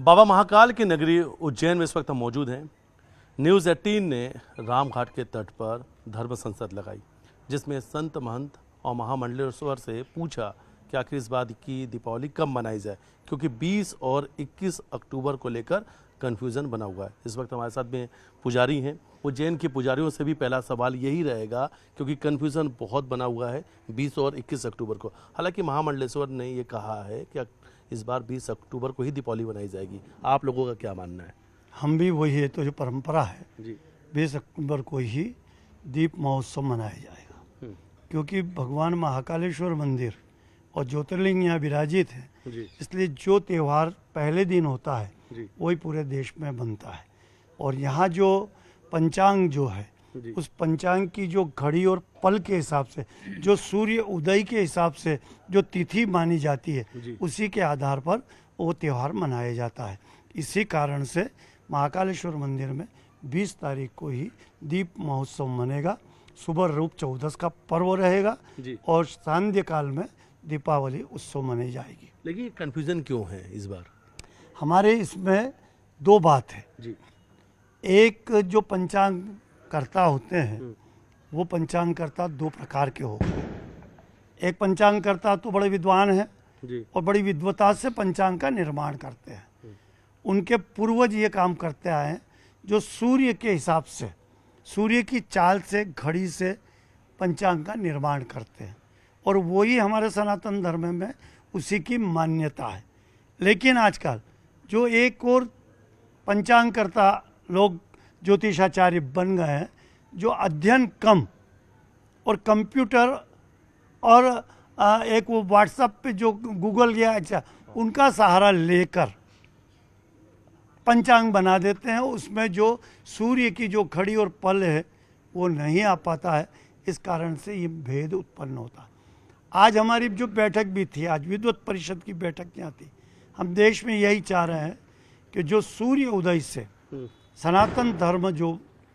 बाबा महाकाल की नगरी उज्जैन में इस वक्त हम मौजूद हैं। न्यूज़ 18 ने रामघाट के तट पर धर्म संसद लगाई, जिसमें संत महंत और महामंडलेश्वर से पूछा कि आखिर इस बार की दीपावली कब मनाई जाए, क्योंकि 20 और 21 अक्टूबर को लेकर कन्फ्यूज़न बना हुआ है। इस वक्त हमारे साथ में पुजारी हैं। उज्जैन के पुजारियों से भी पहला सवाल यही रहेगा, क्योंकि कन्फ्यूज़न बहुत बना हुआ है 20 और 21 अक्टूबर को। हालांकि महामंडलेश्वर ने ये कहा है कि इस बार 20 अक्टूबर को ही दीपावली मनाई जाएगी। आप लोगों का क्या मानना है? हम भी वही है, तो जो परंपरा है जी 20 अक्टूबर को ही दीप महोत्सव मनाया जाएगा, क्योंकि भगवान महाकालेश्वर मंदिर और ज्योतिर्लिंग यहाँ विराजित है, इसलिए जो त्यौहार पहले दिन होता है वही पूरे देश में बनता है। और यहाँ जो पंचांग जो है, उस पंचांग की जो घड़ी और पल के हिसाब से, जो सूर्य उदय के हिसाब से जो तिथि मानी जाती है, उसी के आधार पर वो त्यौहार मनाया जाता है। इसी कारण से महाकालेश्वर मंदिर में 20 तारीख को ही दीप महोत्सव मनेगा। सुबह रूप चौदस का पर्व रहेगा और सांध्य काल में दीपावली उत्सव मनाई जाएगी। लेकिन कन्फ्यूज़न क्यों है इस बार? हमारे इसमें दो बात है जी। एक जो पंचांग कर्ता होते हैं, वो पंचांग कर्ता दो प्रकार के हो। एक पंचांग कर्ता तो बड़े विद्वान हैं और बड़ी विद्वता से पंचांग का निर्माण करते हैं। उनके पूर्वज ये काम करते आए हैं, जो सूर्य के हिसाब से, सूर्य की चाल से, घड़ी से पंचांग का निर्माण करते हैं, और वही हमारे सनातन धर्म में उसी की मान्यता है। लेकिन आजकल जो एक और पंचांग कर्ता लोग ज्योतिषाचार्य बन गए हैं, जो अध्ययन कम और कंप्यूटर और एक वो व्हाट्सएप पे जो गूगल या अच्छा उनका सहारा लेकर पंचांग बना देते हैं। उसमें जो सूर्य की जो घड़ी और पल है वो नहीं आ पाता है। इस कारण से ये भेद उत्पन्न होता है। आज हमारी जो बैठक भी थी, आज विद्वत परिषद की बैठक यहाँ थी। हम देश में यही चाह रहे हैं कि जो सूर्य उदय से सनातन धर्म जो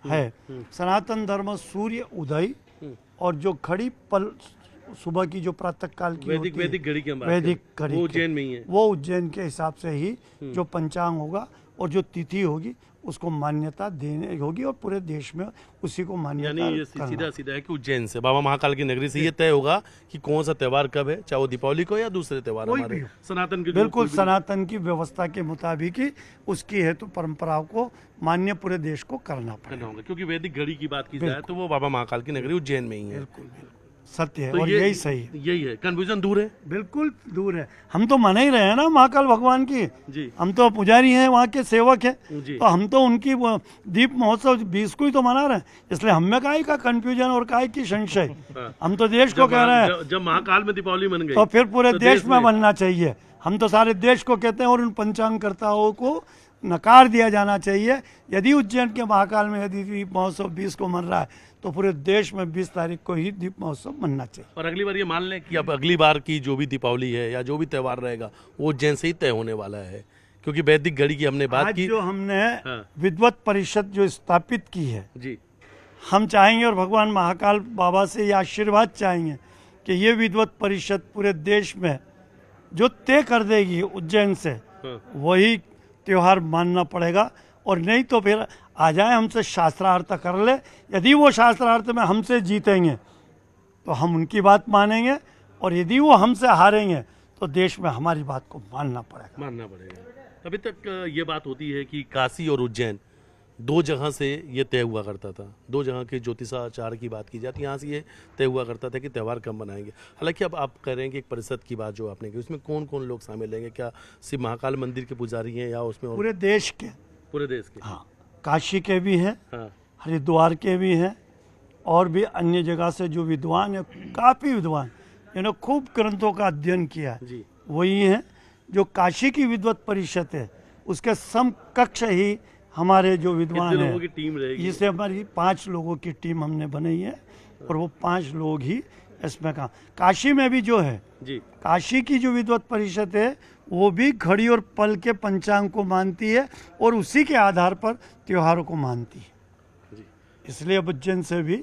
है, सनातन धर्म सूर्य उदय और जो घड़ी पल सुबह की जो प्रातः काल की वैदिक घड़ी की वैदिक घड़ी वो उज्जैन में ही है, वो उज्जैन के हिसाब से ही जो पंचांग होगा और जो तिथि होगी उसको मान्यता देने होगी, और पूरे देश में उसी को मान्यता। यानी सीधा सीधा है कि उज्जैन से, बाबा महाकाल की नगरी से ये तय होगा कि कौन सा त्यौहार कब है, चाहे वो दीपावली को या दूसरे त्यौहार हमारे सनातन की। बिल्कुल सनातन की व्यवस्था के मुताबिक ही उसकी हेतु परंपराओं को मान्य पूरे देश को करना पड़ेगा। क्योंकि वैदिक घड़ी की बात की जाए तो वो बाबा महाकाल की नगरी उज्जैन में ही है। बिल्कुल सत्य है, और यही सही है। यही है, कन्फ्यूजन दूर है, बिल्कुल दूर है। हम तो मना ही रहे हैं ना महाकाल भगवान की जी। हम तो पुजारी हैं, वहाँ के सेवक हैं, तो हम तो उनकी दीप महोत्सव 20 को ही तो मना रहे हैं। इसलिए हम में काहे का कन्फ्यूजन और काहे की संशय। हम तो देश को कह रहे हैं, जब महाकाल में दीपावली मन गई तो फिर पूरे देश में बनना चाहिए। हम तो सारे देश को कहते हैं, और उन पंचांगकर्ताओं को नकार दिया जाना चाहिए। यदि उज्जैन के महाकाल में यदि दीप महोत्सव 20 को मन रहा है, तो पूरे देश में 20 तारीख को ही दीप महोत्सव मनना चाहिए। और अगली बार ये मान लें कि अब अगली बार की जो भी दीपावली है या जो भी त्यौहार रहेगा वो उज्जैन से ही तय होने वाला है, क्योंकि वैदिक घड़ी की हमने बात की। जो हमने विद्वत परिषद जो स्थापित की है जी, हम चाहेंगे और भगवान महाकाल बाबा से ये आशीर्वाद चाहेंगे कि ये विद्वत परिषद पूरे देश में जो तय कर देगी उज्जैन से, वही त्योहार मानना पड़ेगा। और नहीं तो फिर आ जाए हमसे शास्त्रार्थ कर ले। यदि वो शास्त्रार्थ में हमसे जीतेंगे तो हम उनकी बात मानेंगे, और यदि वो हमसे हारेंगे तो देश में हमारी बात को मानना पड़ेगा। अभी तक ये बात होती है कि काशी और उज्जैन दो जगह से ये तय हुआ करता था, दो जगह के ज्योतिषाचार्य की बात की जाती, यहाँ से ये तय हुआ करता था कि त्यौहार कब मनाएंगे। हालांकि अब आप कह रहे हैं कि एक परिषद की बात जो आपने की, उसमें कौन कौन लोग शामिल रहेंगे? क्या सिर्फ महाकाल मंदिर के पुजारी हैं या उसमें पूरे देश के? हाँ, काशी के भी हैं, हरिद्वार के भी हैं, और भी अन्य जगह से जो विद्वान है, काफ़ी विद्वान, जिन्होंने खूब ग्रंथों का अध्ययन किया है, वही हैं। जो काशी की विद्वत परिषद है, उसके समकक्ष ही हमारे जो विद्वान हैं, जिससे हमारी 5 लोगों की टीम हमने बनाई है, और वो 5 लोग ही इसमें काम। काशी में भी जो है जी, काशी की जो विद्वत परिषद है, वो भी घड़ी और पल के पंचांग को मानती है, और उसी के आधार पर त्योहारों को मानती है जी। इसलिए अब उज्जैन से भी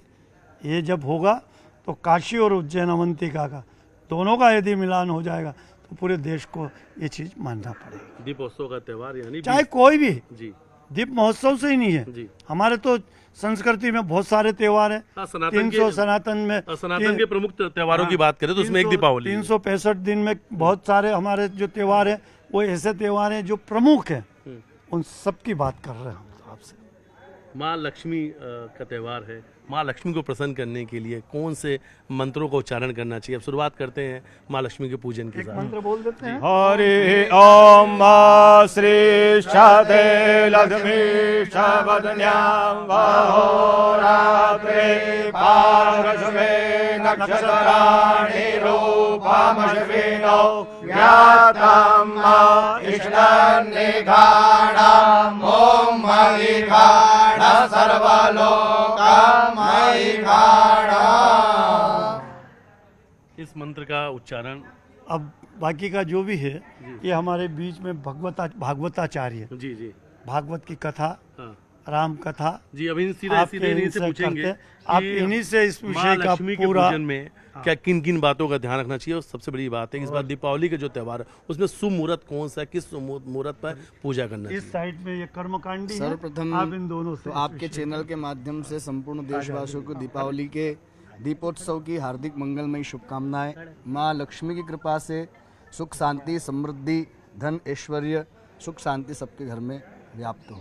ये जब होगा तो काशी और उज्जैन अवंतिका का दोनों का यदि मिलान हो जाएगा तो पूरे देश को ये चीज़ मानना पड़ेगी। दीपोत्सव का त्यौहार यानी चाहे कोई भी, जी दीप महोत्सव से ही नहीं है, जी हमारे तो संस्कृति में बहुत सारे त्योहार हैं। हाँ, सनातन 300 सनातन में सनातन के प्रमुख त्योहारों की बात करें तो उसमें एक दीपावली है। 365 दिन में बहुत सारे हमारे जो त्योहार हैं वो ऐसे त्योहार हैं जो प्रमुख हैं, उन सब की बात कर रहे हैं हम आपसे। माँ लक्ष्मी का त्यौहार है। माँ लक्ष्मी को प्रसन्न करने के लिए कौन से मंत्रों का उच्चारण करना चाहिए? अब शुरुआत करते हैं माँ लक्ष्मी के पूजन के एक साथ। मंत्र बोल देते हैं। हरि ओम श्री शादे लक्ष्मी शबदन्यां वहोरात्रे पारस्मे नक्षत्राणि रूपमश्विनो ज्ञातं इष्टनिघाणाम् ओम महिघाण सर्वलोकमहिघाण। इस मंत्र का उच्चारण अब बाकी का जो भी है ये हमारे बीच में भागवताचार्य, जी जी भागवत की कथा, हाँ राम कथा जी, अभी सीधा आपके सीधे इन्हीं इन्हीं से से पूछेंगे करते हैं। आप कि इन्हीं से इस माँ विषय का लक्ष्मी के पूरा पूजन में क्या किन किन बातों का ध्यान रखना चाहिए। और सबसे बड़ी बात है कि इस बार दीपावली का जो त्यौहार है उसमें शुभ मुहूर्त कौन सा है, किस मुहूर्त पर पूजा करना इस चाहिए? साइड में ये कर्मकांडी है। सर्वप्रथम आप इन दोनों से तो आपके चैनल के माध्यम से संपूर्ण देशवासियों को दीपावली के दीपोत्सव की हार्दिक मंगलमयी शुभकामनाएं। माँ लक्ष्मी की कृपा से सुख शांति समृद्धि धन ऐश्वर्य सुख शांति सबके घर में व्याप्त हो।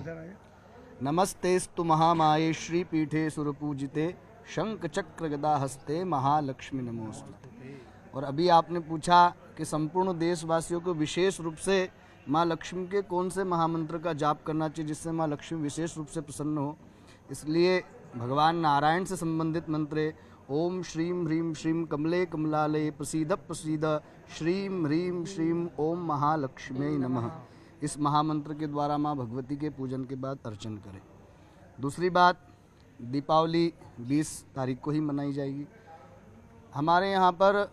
नमस्तेस्तु महामाये श्री पीठे सुरपूजिते शंख चक्र गदा हस्ते महालक्ष्मी नमोस्तुते। और अभी आपने पूछा कि संपूर्ण देशवासियों को विशेष रूप से माँ लक्ष्मी के कौन से महामंत्र का जाप करना चाहिए जिससे माँ लक्ष्मी विशेष रूप से प्रसन्न हो। इसलिए भगवान नारायण से संबंधित मंत्र है ओम श्रीम ह्रीम श्रीम कमले कमलालये प्रसीद प्रसीद श्रीम ह्रीम श्रीम ओम महालक्ष्मी नमः। इस महामंत्र के द्वारा माँ भगवती के पूजन के बाद अर्चन करें। दूसरी बात, दीपावली 20 तारीख को ही मनाई जाएगी। हमारे यहाँ पर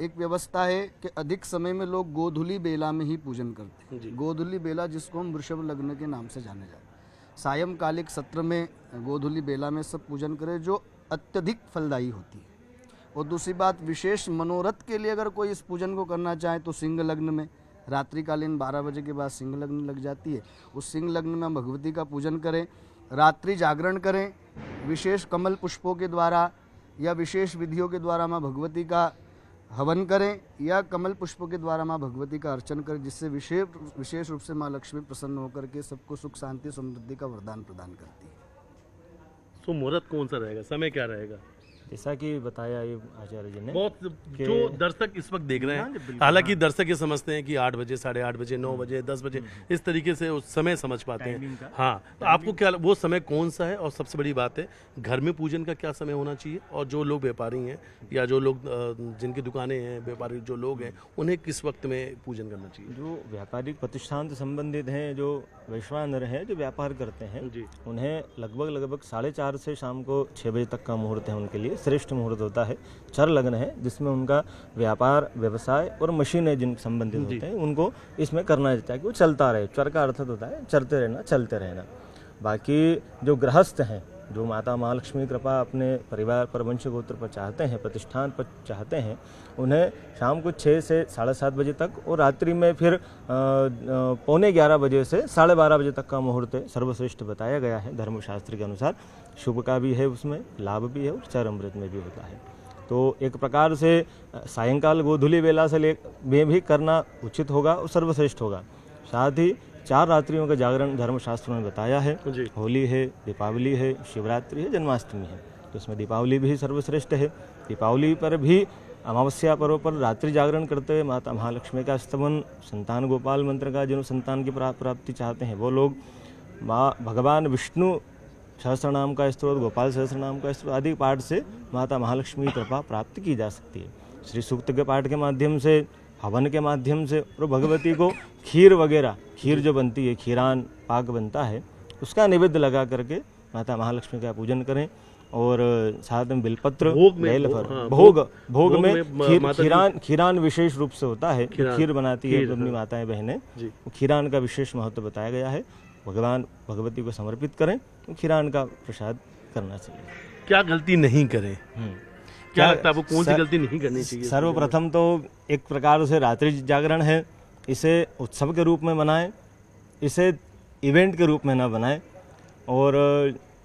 एक व्यवस्था है कि अधिक समय में लोग गोधूली बेला में ही पूजन करते हैं। गोधूली बेला जिसको हम वृषभ लग्न के नाम से जाने जाते हैं। सायंकालिक सत्र में गोधूली बेला में सब पूजन करें जो अत्यधिक फलदायी होती है। और दूसरी बात, विशेष मनोरथ के लिए अगर कोई इस पूजन को करना चाहे तो सिंह लग्न में रात्रिकालीन 12 बजे के बाद सिंह लग्न लग जाती है, उस सिंह लग्न में भगवती का पूजन करें, रात्रि जागरण करें, विशेष कमल पुष्पों के द्वारा या विशेष विधियों के द्वारा माँ भगवती का हवन करें या कमल पुष्पों के द्वारा माँ भगवती का अर्चन करें, जिससे विशेष रूप से माँ लक्ष्मी प्रसन्न होकर के सबको सुख शांति समृद्धि का वरदान प्रदान करती है। तो मुहूर्त कौन सा रहेगा, समय क्या रहेगा? जैसा कि बताया ये आचार्य जी ने, बहुत जो दर्शक इस वक्त देख रहे हैं, हालांकि दर्शक ये समझते हैं कि 8 बजे 8:30 बजे 9 बजे 10 बजे इस तरीके से उस समय समझ पाते हैं। हाँ, तो आपको क्या वो समय कौन सा है? और सबसे बड़ी बात है घर में पूजन का क्या समय होना चाहिए? और जो लोग व्यापारी हैं या जो लोग जिनकी दुकानें हैं, व्यापारी जो लोग हैं, उन्हें किस वक्त में पूजन करना चाहिए? जो व्यापारिक प्रतिष्ठान से संबंधित हैं, जो वैश्वानर हैं, जो व्यापार करते हैं, जी। उन्हें लगभग 4:30 से शाम को 6 बजे तक का मुहूर्त है उनके लिए श्रेष्ठ मुहूर्त होता है। चर लग्न है जिसमें उनका व्यापार व्यवसाय और मशीनें जिन संबंधित होते हैं उनको इसमें करना चाहिए कि वो चलता रहे। चर का अर्थ होता है चलते रहना, चलते रहना। बाकी जो गृहस्थ हैं, जो माता महालक्ष्मी कृपा अपने परिवार पर, वंश गोत्र पर चाहते हैं, प्रतिष्ठान पर चाहते हैं, उन्हें शाम को 6 से 7:30 बजे तक और रात्रि में फिर 11:15 बजे से 12:30 बजे तक का मुहूर्त सर्वश्रेष्ठ बताया गया है धर्मशास्त्र के अनुसार। शुभ का भी है, उसमें लाभ भी है और चर अमृत में भी होता है। तो एक प्रकार से सायंकाल गोधूली बेला से में भी करना उचित होगा और सर्वश्रेष्ठ होगा। साथ ही 4 रात्रियों का जागरण धर्मशास्त्रों ने बताया है। होली है, दीपावली है, शिवरात्रि है, जन्माष्टमी है। तो इसमें दीपावली भी सर्वश्रेष्ठ है। दीपावली पर भी अमावस्या पर्व पर रात्रि जागरण करते हुए माता महालक्ष्मी का स्तवन, संतान गोपाल मंत्र का जिन संतान की प्राप्ति चाहते हैं वो लोग माँ भगवान विष्णु सहस्रनाम का स्तोत्र, गोपाल सहस्रनाम का स्तोत्र आदि पाठ से माता महालक्ष्मी की कृपा प्राप्त की जा सकती है। श्री सूक्त के पाठ के माध्यम से, हवन के माध्यम से और भगवती को खीर वगैरह, खीर जो बनती है, खीरान पाक बनता है, उसका नैवेद्य लगा करके माता महालक्ष्मी का पूजन करें। और साथ में बिलपत्र, बेलफल, भोग में खीरान विशेष रूप से होता है। खीर बनाती है अपनी माताएं बहनें, खीरान का विशेष महत्व बताया गया है। भगवान भगवती को समर्पित करें तो खीरान का प्रसाद करना चाहिए। क्या गलती नहीं करें? क्या लगता है आपको कौन सी गलती नहीं करनी चाहिए? सर्वप्रथम तो एक प्रकार से रात्रि जागरण है, इसे उत्सव के रूप में मनाएं, इसे इवेंट के रूप में ना बनाएं और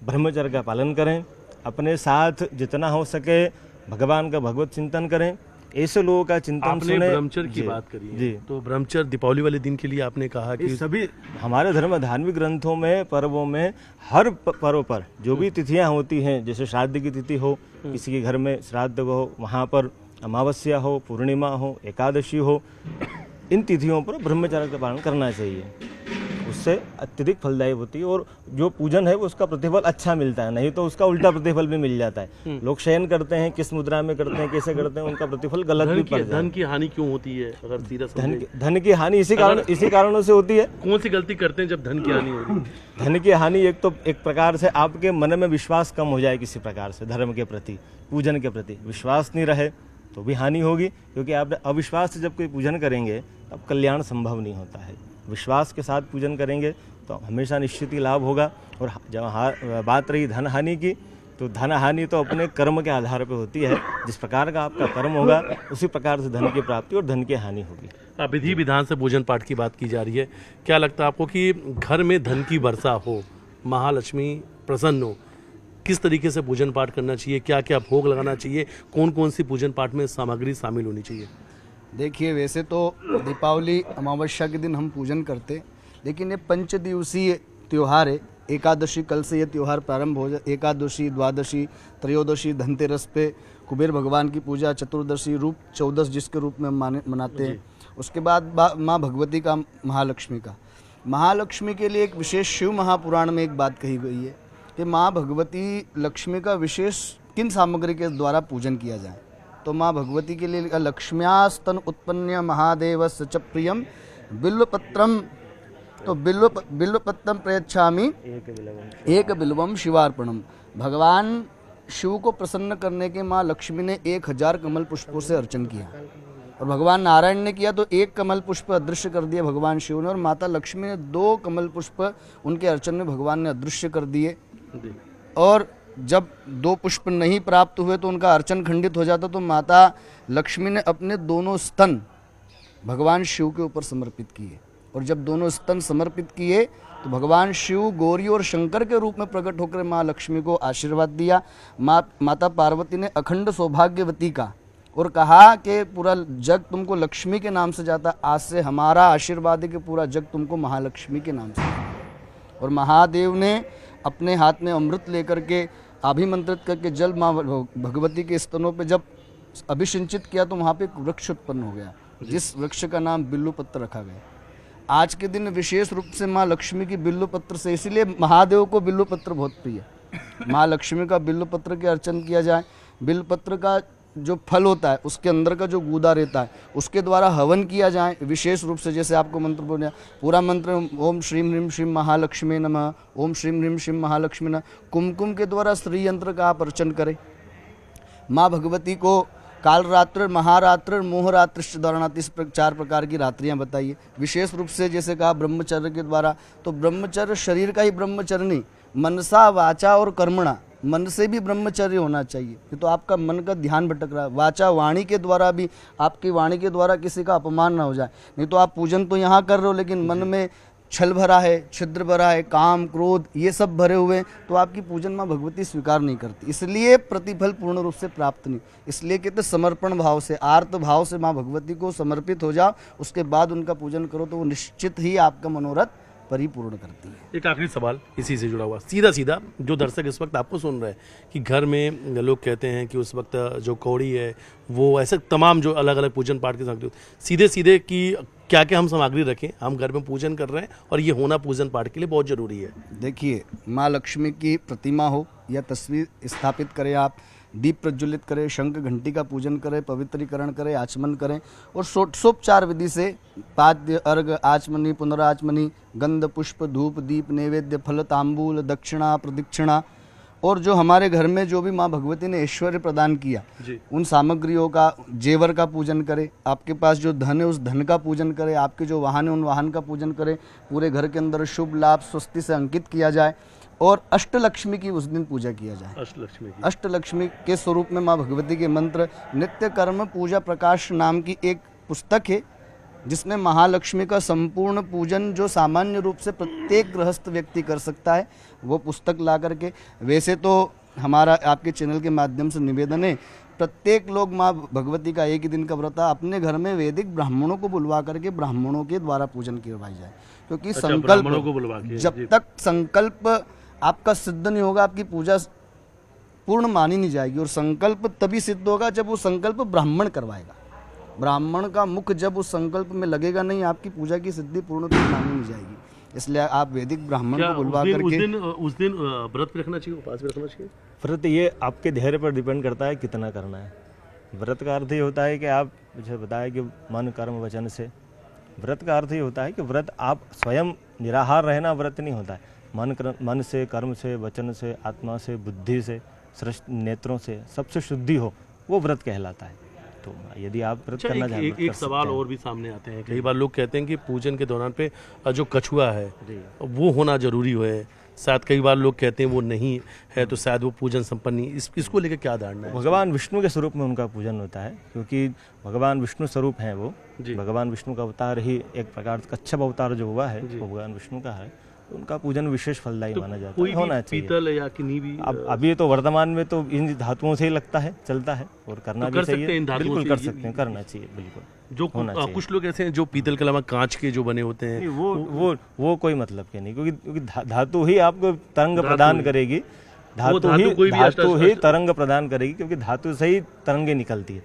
ब्रह्मचर्य का पालन करें। अपने साथ जितना हो सके भगवान का भगवत चिंतन करें। ऐसे लोगों का चिंतन आपने सुने। ब्रह्मचर्य की जी, बात करी है, जी। तो ब्रह्मचर्य दीपावली वाले दिन के लिए आपने कहा कि ये सभी हमारे धर्म धार्मिक ग्रंथों में पर्वों में हर पर्व पर जो भी तिथियां होती हैं, जैसे श्राद्ध की तिथि हो, किसी के घर में श्राद्ध हो, वहाँ पर अमावस्या हो, पूर्णिमा हो, एकादशी हो, इन तिथियों पर ब्रह्मचर्य का पालन करना चाहिए। उससे अत्यधिक फलदायी होती है और जो पूजन है वो उसका प्रतिफल अच्छा मिलता है, नहीं तो उसका उल्टा प्रतिफल भी मिल जाता है। लोग शयन करते हैं, किस मुद्रा में करते हैं, कैसे करते हैं, उनका प्रतिफल गलत भी पड़ जाता है। धन की हानि क्यों होती है? अगर सीधा धन की हानि इसी कारणों से होती है। कौन सी गलती करते हैं जब धन की हानि होती है? धन की हानि एक तो एक प्रकार से आपके मन में विश्वास कम हो जाए, किसी प्रकार से धर्म के प्रति, पूजन के प्रति विश्वास नहीं रहे तो भी हानि होगी, क्योंकि आप अविश्वास से जब कोई पूजन करेंगे तब कल्याण संभव नहीं होता है। विश्वास के साथ पूजन करेंगे तो हमेशा निश्चित ही लाभ होगा। और जब बात रही धन हानि की, तो धन हानि तो अपने कर्म के आधार पर होती है। जिस प्रकार का आपका कर्म होगा उसी प्रकार से धन की प्राप्ति और धन की हानि होगी। विधि विधान से पूजन पाठ की बात की जा रही है, क्या लगता है आपको कि घर में धन की वर्षा हो, महालक्ष्मी प्रसन्न हो, किस तरीके से पूजन पाठ करना चाहिए? क्या क्या भोग लगाना चाहिए? कौन कौन सी पूजन पाठ में सामग्री शामिल होनी चाहिए? देखिए, वैसे तो दीपावली अमावस्या के दिन हम पूजन करते, लेकिन ये पंचदिवसीय त्यौहार है। एकादशी कल से ये त्यौहार प्रारंभ हो जाए। एकादशी, द्वादशी, त्रयोदशी, धनतेरस पे कुबेर भगवान की पूजा, चतुर्दशी रूप 14 जिसके रूप में मनाते हैं। उसके बाद माँ भगवती का, महालक्ष्मी के लिए एक विशेष शिव महापुराण में एक बात कही गई है कि माँ भगवती लक्ष्मी का विशेष किन सामग्री के द्वारा पूजन किया जाए। तो माँ भगवती के लिए लक्ष्म्यास्तन उत्पन्न महादेव च प्रियम बिल्वपत्रम, तो बिल्वपत्रम प्रयच्छामि एक बिल्वम शिवार्पणम। भगवान शिव को प्रसन्न करने के माँ लक्ष्मी ने 1000 कमल पुष्पों से अर्चन किया, और भगवान नारायण ने किया तो 1 कमल पुष्प अदृश्य कर दिए भगवान शिव ने, और माता लक्ष्मी ने 2 कमल पुष्प उनके अर्चन में भगवान ने अदृश्य कर दिए। और जब 2 पुष्प नहीं प्राप्त हुए तो उनका अर्चन खंडित हो जाता, तो माता लक्ष्मी ने अपने दोनों स्तन भगवान शिव के ऊपर समर्पित किए, और जब दोनों स्तन समर्पित किए तो भगवान शिव गौरी और शंकर के रूप में प्रकट होकर माँ लक्ष्मी को आशीर्वाद दिया। माता पार्वती ने अखंड सौभाग्यवती का और कहा कि पूरा जग तुमको लक्ष्मी के नाम से जाता, आज से हमारा आशीर्वाद है कि पूरा जग तुमको महालक्ष्मी के नाम से जाता। और महादेव ने अपने हाथ में अमृत लेकर के अभिमंत्रित करके जल माँ भगवती के स्तनों पे जब अभिसिंचित किया तो वहाँ पे एक वृक्ष उत्पन्न हो गया, जिस वृक्ष का नाम बिल्वपत्र रखा गया। आज के दिन विशेष रूप से माँ लक्ष्मी की बिल्वपत्र से, इसीलिए महादेव को बिल्वपत्र बहुत प्रिय है। माँ लक्ष्मी का बिल्वपत्र के अर्चन किया जाए। बिल्वपत्र का जो फल होता है उसके अंदर का जो गूदा रहता है उसके द्वारा हवन किया जाए विशेष रूप से। जैसे आपको मंत्र बोलना, पूरा मंत्र ओम श्रीम ह्रीम श्रीम महालक्ष्मी नमः, ओम श्रीम ह्रीम श्रीम महालक्ष्मी नमः। कुमकुम के द्वारा श्री यंत्र का आप अर्चन करें। माँ भगवती को कालरात्र, महारात्र, मोहरात्र दौरानाती, इस 4 प्रकार की रात्रियां बताइए। विशेष रूप से जैसे कहा ब्रह्मचर्य के द्वारा, तो ब्रह्मचर्य शरीर का ही ब्रह्मचर्य नहीं, मनसा वाचा और कर्मणा, मन से भी ब्रह्मचर्य होना चाहिए। तो आपका मन का ध्यान भटक रहा है, वाचा वाणी के द्वारा भी, आपकी वाणी के द्वारा किसी का अपमान ना हो जाए। नहीं तो आप पूजन तो यहाँ कर रहे हो लेकिन मन में छल भरा है, छिद्र भरा है, काम क्रोध ये सब भरे हुए, तो आपकी पूजन माँ भगवती स्वीकार नहीं करती, इसलिए प्रतिफल पूर्ण रूप से प्राप्त नहीं। इसलिए कहते समर्पण भाव से, आर्त भाव से माँ भगवती को समर्पित हो जाओ, उसके बाद उनका पूजन करो तो वो निश्चित ही आपका मनोरथ परिपूर्ण करती है। एक आखिरी सवाल इसी से जुड़ा हुआ, सीधा सीधा जो दर्शक इस वक्त आपको सुन रहे हैं कि घर में लोग कहते हैं कि उस वक्त जो कौड़ी है वो ऐसे तमाम जो अलग अलग पूजन पाठ की सामग्री, सीधे सीधे कि क्या क्या हम सामग्री रखें, हम घर में पूजन कर रहे हैं और ये होना पूजन पाठ के लिए बहुत ज़रूरी है। देखिए, माँ लक्ष्मी की प्रतिमा हो या तस्वीर स्थापित करें, आप दीप प्रज्वलित करें, शंख घंटी का पूजन करें, पवित्रीकरण करें, आचमन करें, और षोडशोपचार विधि से पाद्य, अर्घ, आचमनी, पुनराचमनी, गंध, पुष्प, धूप, दीप, नैवेद्य, फल, तांबूल, दक्षिणा, प्रदक्षिणा, और जो हमारे घर में जो भी माँ भगवती ने ऐश्वर्य प्रदान किया उन सामग्रियों का, जेवर का पूजन करें। आपके पास जो धन है उस धन का पूजन करें। आपके जो वाहन है उन वाहन का पूजन करें। पूरे घर के अंदर शुभ लाभ स्वस्ति से अंकित किया जाए। और अष्टलक्ष्मी की उस दिन पूजा किया जाए। अष्टलक्ष्मी की अष्टलक्ष्मी के स्वरूप में माँ भगवती के मंत्र नित्य कर्म पूजा प्रकाश नाम की एक पुस्तक है, जिसमें महालक्ष्मी का संपूर्ण पूजन जो सामान्य रूप से प्रत्येक गृहस्थ व्यक्ति कर सकता है, वो पुस्तक ला करके, वैसे तो हमारा आपके चैनल के माध्यम से निवेदन है, प्रत्येक लोग माँ भगवती का एक ही दिन का व्रत अपने घर में वैदिक ब्राह्मणों को बुलवा करके ब्राह्मणों के द्वारा पूजन करवाई जाए, क्योंकि ब्राह्मणों को बुलवा संकल्प के, जब जी। तक संकल्प आपका सिद्ध नहीं होगा, आपकी पूजा पूर्ण मानी नहीं जाएगी। और संकल्प तभी सिद्ध होगा जब वो संकल्प ब्राह्मण करवाएगा। ब्राह्मण का मुख जब उस संकल्प में लगेगा नहीं, आपकी पूजा की सिद्धि पूर्णतः मानी नहीं जाएगी। इसलिए आप वैदिक ब्राह्मण क्या को बुलवा उस करके दिन व्रत भी रखना चाहिए, उपवास भी रखना चाहिए? व्रत ये आपके धैर्य पर डिपेंड करता है कितना करना है। व्रत का अर्थ ये होता है कि आप मुझे बताया कि मन कर्म वचन से, व्रत का अर्थ ये होता है कि व्रत आप स्वयं निराहार रहना व्रत नहीं होता है। मन से, कर्म से, वचन से, आत्मा से, बुद्धि से, नेत्रों से सबसे शुद्धि हो, वो व्रत कहलाता है। तो यदि आप व्रत अच्छा, करना चाहें, व्रत एक कर सवाल सकते हैं। और भी सामने आते हैं। कई बार लोग कहते हैं कि पूजन के दौरान पे जो कछुआ है वो होना जरूरी है, शायद कई बार लोग कहते हैं वो नहीं है, तो शायद वो पूजन संपन्न नहीं। इसको लेकर क्या धारणा है? भगवान विष्णु के स्वरूप में उनका पूजन होता है, क्योंकि भगवान विष्णु स्वरूप हैं वो। जी। भगवान विष्णु का अवतार ही एक प्रकार का कच्छप अवतार जो हुआ है वो भगवान विष्णु का है, तो उनका पूजन विशेष फलदायी माना जाता कोई है, भी होना चाहिए। पीतल या किन्हीं भी अब अभी तो वर्तमान में तो इन धातुओं से ही लगता है, चलता है, और करना तो भी कर सकते हैं चाहिए। इन धातुओं बिल्कुल से, कर सकते हैं, करना चाहिए, बिल्कुल जो होना चाहिए। कुछ लोग ऐसे हैं जो पीतल के अलावा कांच के जो बने होते हैं, नहीं, वो कोई मतलब के नहीं, क्योंकि धातु ही आपको तरंग प्रदान करेगी। धातु कोई भी ही तरंग प्रदान करेगी, क्योंकि धातु से ही तरंगे निकलती है।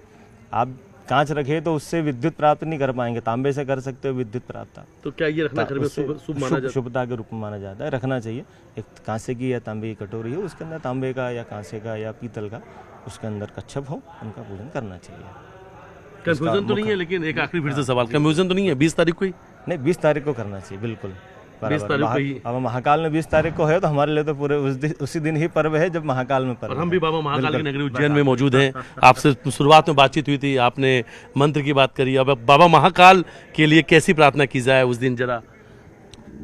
आप कांच रखे तो उससे विद्युत प्राप्त नहीं कर पाएंगे, तांबे से कर सकते हो विद्युत प्राप्त। तो क्या ये रखना घर में शुभ माना जाता है? शुभता के रूप में माना जाता है, रखना चाहिए। एक कांसे की या तांबे की कटोरी है, उसके अंदर तांबे का या कांसे का या पीतल का, उसके अंदर कच्छप हो, उनका पूजन करना चाहिए। कंफ्यूजन तो नहीं है? लेकिन एक आखिरी फिर से सवाल, कंफ्यूजन तो नहीं है? 20 तारीख को ही? नहीं, 20 तारीख को करना चाहिए, बिल्कुल 20 तारीख को ही। अब महाकाल में 20 तारीख को है, तो हमारे लिए तो पूरे उसी दिन ही पर्व है जब महाकाल में पर्व और है। हम भी बाबा महाकाल की नगरी उज्जैन में मौजूद हैं। आपसे शुरुआत में बातचीत हुई थी, आपने मंत्र की बात करी, अब बाबा महाकाल के लिए कैसी प्रार्थना की जाए उस दिन जरा?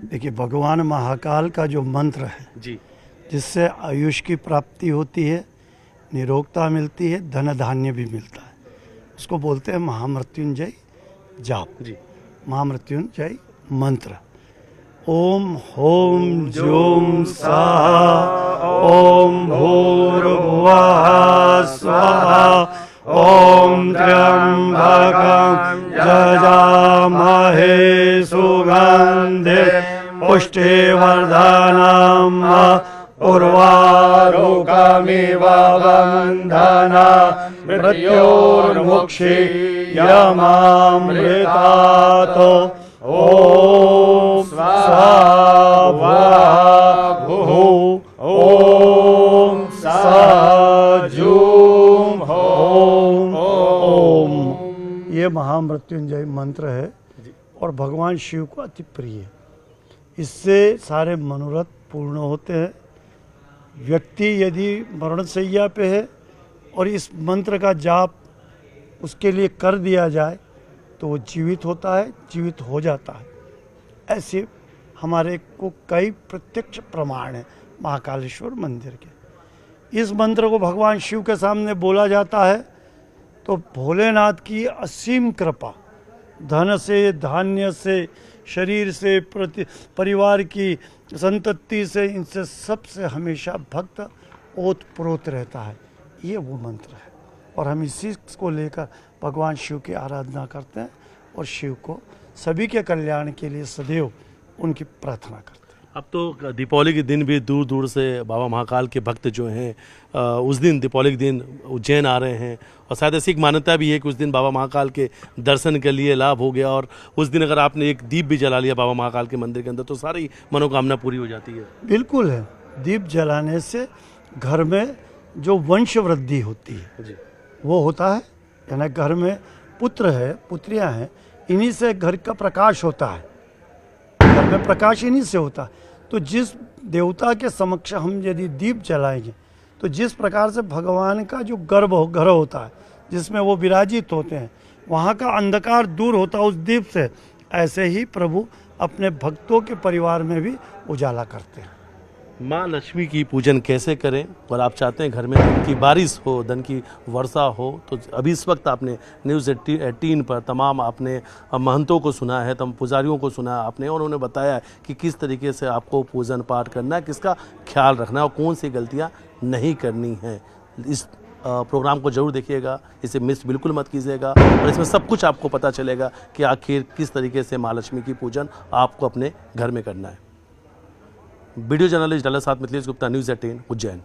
देखिए, भगवान महाकाल का जो मंत्र है, जी जिससे आयुष की प्राप्ति होती है, निरोगता मिलती है, धन धान्य भी मिलता है, उसको बोलते हैं महामृत्युंजय जाप। जी महामृत्युंजय मंत्र। ओम होम जोम स्वाहा, ओम भूर्भुवः स्वाहा, ओम त्र्यंबकं यजामहे सुगंधे पुष्टिवर्धनम् उर्वारुकमिव बन्धना मृत्योर्मुक्षीयमामृतात्। ओम स्वाहा ओम सजूम ओम। ये महामृत्युंजय मंत्र है और भगवान शिव को अति प्रिय है। इससे सारे मनोरथ पूर्ण होते हैं। व्यक्ति यदि मरणशैया पे है और इस मंत्र का जाप उसके लिए कर दिया जाए तो वो जीवित होता है, जीवित हो जाता है। ऐसे हमारे को कई प्रत्यक्ष प्रमाण हैं महाकालेश्वर मंदिर के। इस मंत्र को भगवान शिव के सामने बोला जाता है तो भोलेनाथ की असीम कृपा, धन से, धान्य से, शरीर से, परिवार की संतति से, इनसे सबसे हमेशा भक्त ओतप्रोत रहता है। ये वो मंत्र है और हम इसी को लेकर भगवान शिव की आराधना करते हैं और शिव को सभी के कल्याण के लिए सदैव उनकी प्रार्थना करते हैं। अब तो दीपावली के दिन भी दूर दूर से बाबा महाकाल के भक्त जो हैं उस दिन दीपावली के दिन उज्जैन आ रहे हैं और शायद ऐसी एक मान्यता भी है कि उस दिन बाबा महाकाल के दर्शन के लिए लाभ हो गया और उस दिन अगर आपने एक दीप भी जला लिया बाबा महाकाल के मंदिर के अंदर तो सारी मनोकामना पूरी हो जाती है। बिल्कुल है। दीप जलाने से घर में जो वंश वृद्धि होती है जी वो होता है। यानी घर में पुत्र है, पुत्रियां हैं, इन्हीं से घर का प्रकाश होता है। घर में प्रकाश इन्हीं से होता है। तो जिस देवता के समक्ष हम यदि दीप जलाएंगे तो जिस प्रकार से भगवान का जो घर होता है जिसमें वो विराजित होते हैं, वहाँ का अंधकार दूर होता है उस दीप से। ऐसे ही प्रभु अपने भक्तों के परिवार में भी उजाला करते हैं। माँ लक्ष्मी की पूजन कैसे करें और आप चाहते हैं घर में धन की बारिश हो, धन की वर्षा हो, तो अभी इस वक्त आपने न्यूज़ 18 पर तमाम आपने महंतों को सुना है, तमाम पुजारियों को सुना है आपने, और उन्होंने बताया है कि किस तरीके से आपको पूजन पाठ करना है, किसका ख्याल रखना है और कौन सी गलतियाँ नहीं करनी है। इस प्रोग्राम को जरूर देखिएगा, इसे मिस बिल्कुल मत कीजिएगा, और इसमें सब कुछ आपको पता चलेगा कि आखिर किस तरीके से माँ लक्ष्मी की पूजन आपको अपने घर में करना है। वीडियो जर्नलिस्ट डॉ. साथ मिथिलेश गुप्ता, न्यूज़ 18 उज्जैन।